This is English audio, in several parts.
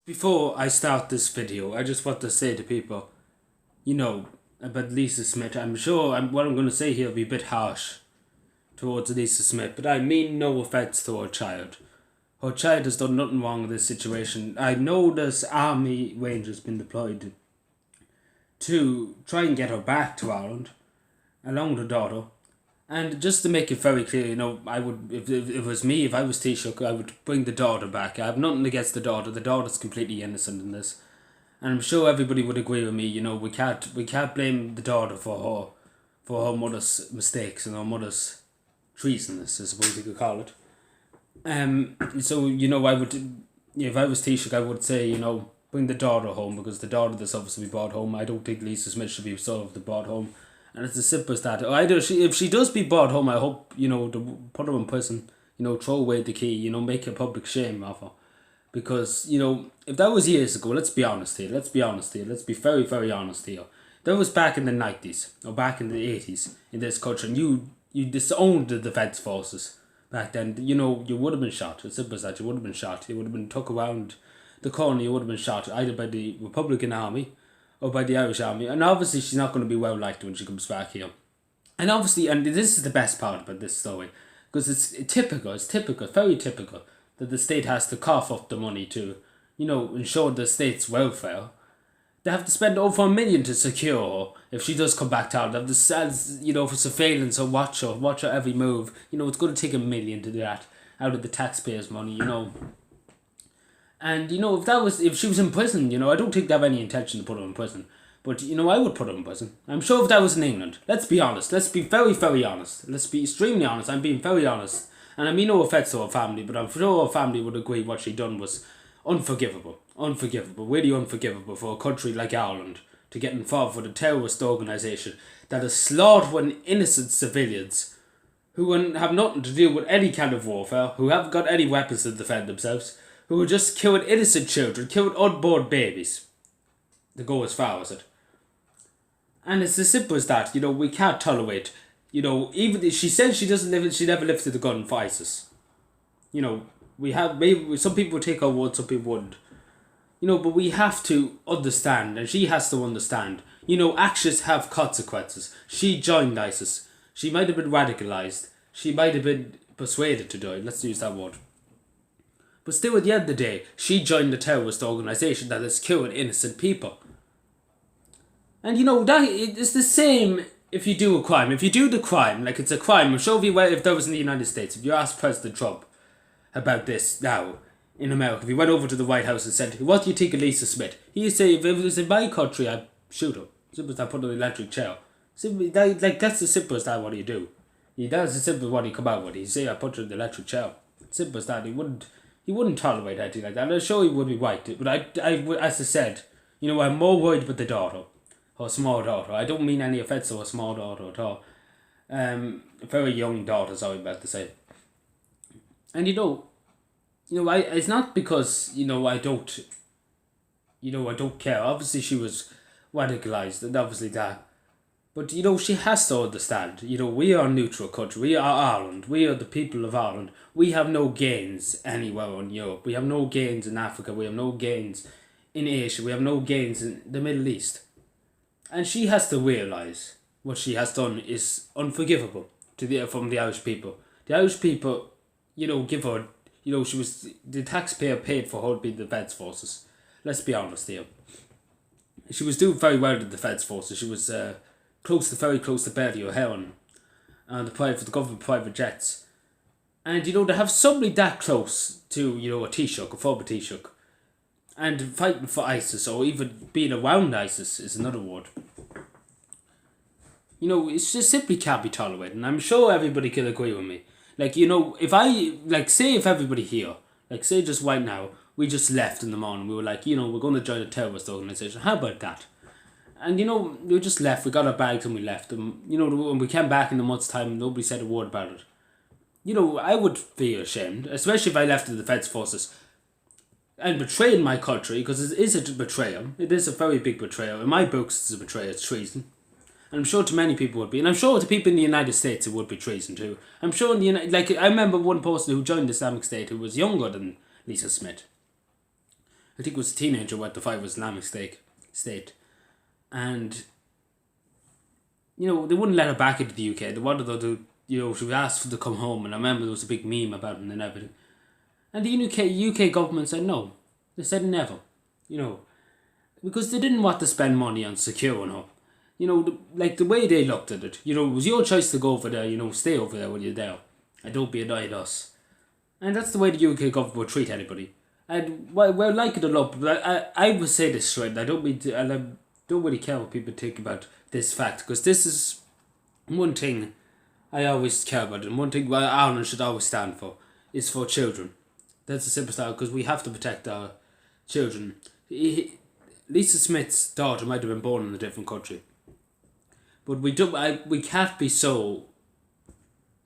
Before I start this video, I just want to say to people, about Lisa Smith. I'm sure what I'm going to say here will be a bit harsh towards Lisa Smith, but I mean no offence to her child. Her child has done nothing wrong in this situation. I know there's army rangers been deployed to try and get her back to Ireland, along with her daughter. And just to make it very clear, I would, if it was me, if I was Taoiseach, I would bring the daughter back. I have nothing against the daughter. The daughter's completely innocent in this. And I'm sure everybody would agree with me. We can't blame the daughter for her mother's mistakes and her mother's treasonous, I suppose you could call it. So I would, if I was Taoiseach, I would say bring the daughter home, because the daughter deserves to be brought home. I don't think Lisa Smith should be sort of brought home, and it's as simple as that. Either if she does be brought home, I hope to put her in prison. Throw away the key. Make a public shame of her. Because, if that was years ago, let's be honest here. Let's be very, very honest here. That was back in the 90s or back in the 80s in this country, and you disowned the defence forces back then. You would have been shot. As simple as that. You would have been shot. You would have been took around the corner. You would have been shot either by the Republican Army or by the Irish Army. And obviously, she's not going to be well liked when she comes back here. And obviously, and this is the best part about this story, because it's typical, very typical, that the state has to cough up the money to, ensure the state's welfare. They have to spend over $1 million to secure her if she does come back to Ireland. They have to sell, for surveillance or watch her every move. It's going to take $1 million to do that out of the taxpayers' money. And if she was in prison, I don't think they have any intention to put her in prison. But I would put her in prison. I'm sure if that was in England. Let's be honest. Let's be very, very honest. Let's be extremely honest. I'm being very honest. And I mean no offence to her family, but I'm sure her family would agree what she done was unforgivable. Unforgivable. Really unforgivable for a country like Ireland to get involved with a terrorist organisation that is slaughtering innocent civilians who have nothing to do with any kind of warfare, who haven't got any weapons to defend themselves, who are just killing innocent children, killing unborn babies. To go as far as it. And it's as simple as that. We can't tolerate. Even she says she never lifted the gun for ISIS. We have, maybe some people would take her word, some people wouldn't. But we have to understand, and she has to understand. Actions have consequences. She joined ISIS. She might have been radicalized. She might have been persuaded to do it. Let's use that word. But still, at the end of the day, she joined a terrorist organisation that is killing innocent people. And that it's the same if you do a crime. If you do the crime, like it's a crime, I'm sure if that was in the United States, if you asked President Trump about this now, in America, if he went over to the White House and said, what do you think of Lisa Smith? He'd say, if it was in my country, I'd shoot her. Simple as that, put her in an electric chair. Simple, that's as simple as that, what do you do? That's as simple as what he come out with. He'd say, I put her in the electric chair. Simple as that. He wouldn't tolerate anything like that. I'm sure he would be right. But I as I said, I'm more worried about the daughter. Her small daughter. I don't mean any offence to her small daughter at all. A very young daughter, sorry about to say. And it's not because, I don't, I don't care. Obviously she was radicalised and obviously that. But, she has to understand, we are a neutral country. We are Ireland. We are the people of Ireland. We have no gains anywhere in Europe. We have no gains in Africa. We have no gains in Asia. We have no gains in the Middle East. And she has to realise what she has done is unforgivable from the Irish people. The Irish people, give her, she was, the taxpayer paid for her to be in the defence forces. Let's be honest here. She was doing very well in the defence forces. She was very close to Bertie O'Hearn and the government private jets. And, to have somebody that close to, a Taoiseach, a former Taoiseach, and fighting for ISIS, or even being around ISIS is another word. It's just simply can't be tolerated, and I'm sure everybody can agree with me. If everybody here, say just right now, we just left in the morning, we were like, we're going to join a terrorist organisation, how about that? And, we just left, we got our bags and we left. And, when we came back in a month's time, nobody said a word about it. I would feel ashamed, especially if I left the defence forces and betraying my country, because it is a betrayal. It is a very big betrayal. In my books, it's a betrayal, it's treason. And I'm sure to many people would be. And I'm sure to people in the United States it would be treason too. I'm sure I remember one person who joined the Islamic State who was younger than Lisa Smith. I think it was a teenager went to fight with Islamic State. And, you know, they wouldn't let her back into the UK. They wanted her to, you know, she was asked to come home, and I remember there was a big meme about it and everything. And the UK government said no. They said never, you know, because they didn't want to spend money on securing her. You know, the way they looked at it, you know, it was your choice to go over there, you know, stay over there when you're there. And don't be annoyed at us. And that's the way the UK government would treat anybody. And well, like it or not, but I would say this straight. I don't mean to, and I don't really care what people think about this fact, because this is one thing I always care about, and one thing Ireland should always stand for is for children. That's a simple start, because we have to protect our children. Lisa Smith's daughter might have been born in a different country, but we can't be so,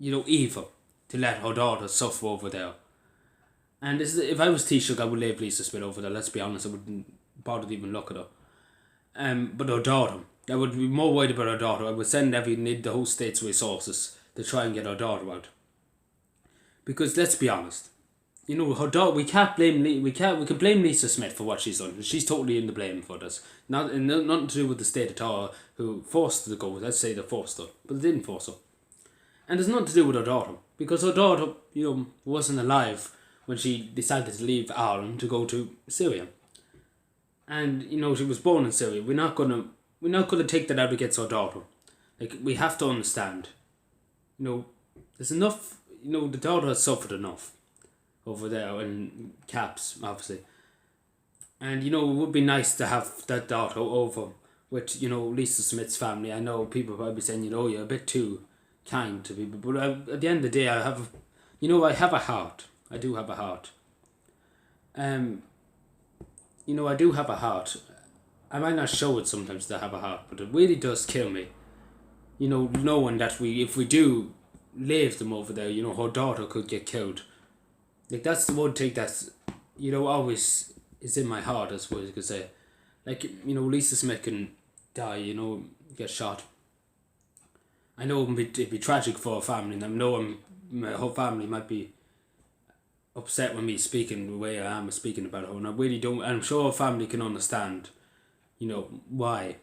you know, evil to let her daughter suffer over there. And if I was Taoiseach, I would leave Lisa Smith over there. Let's be honest, I wouldn't bother to even look at her. But her daughter, I would be more worried about her daughter. I would send the whole state's resources to try and get her daughter out. Because let's be honest, you know, her daughter. We can blame Lisa Smith for what she's done. She's totally in the blame for this. Nothing to do with the state at all, who forced her to go. Let's say they forced her, but they didn't force her. And there's nothing to do with her daughter, because her daughter, you know, wasn't alive when she decided to leave Ireland to go to Syria. And, you know, she was born in Syria. We're not gonna take that out against her daughter. Like, we have to understand. You know, there's enough. You know, the daughter has suffered enough over there in Caps, obviously. And, you know, it would be nice to have that daughter over with, you know, Lisa Smith's family. I know people probably be saying, you know, you're a bit too kind to people, but at the end of the day, I have a heart. I do have a heart. You know, I do have a heart. I might not show it sometimes to have a heart, but it really does kill me. You know, knowing that if we do leave them over there, you know, her daughter could get killed. Like, that's the one thing that's, you know, always is in my heart, I suppose you could say. Like, you know, Lisa Smith can die, you know, get shot. I know it'd be tragic for her family, and I know her family might be upset with me speaking the way I am speaking about her, and I really don't. And I'm sure her family can understand, you know, why.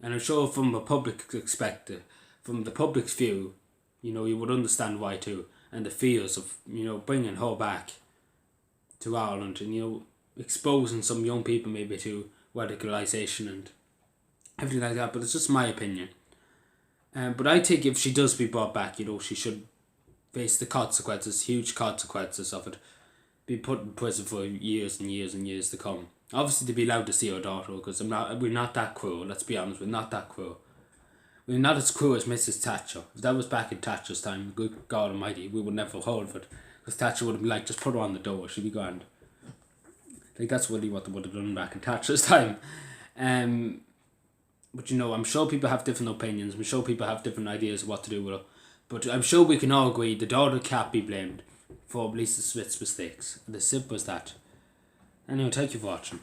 And I'm sure from a public perspective, from the public's view, you know, you would understand why too, and the fears of, you know, bringing her back to Ireland, and, you know, exposing some young people maybe to radicalisation and everything like that. But it's just my opinion. But I think if she does be brought back, you know, she should face the consequences, huge consequences of it. Be put in prison for years and years and years to come. Obviously, to be allowed to see her daughter, because we're not that cruel. Let's be honest, we're not that cruel. We're not as cruel as Mrs. Thatcher. If that was back in Thatcher's time, good God Almighty, we would never hold of it. Because Thatcher would have been like, just put her on the door, she'd be grand. Like, that's really what they would have done back in Thatcher's time. But, you know, I'm sure people have different opinions. I'm sure people have different ideas of what to do with her. But I'm sure we can all agree the daughter can't be blamed for Lisa Smith's mistakes. And as simple as that. Anyway, thank you for watching.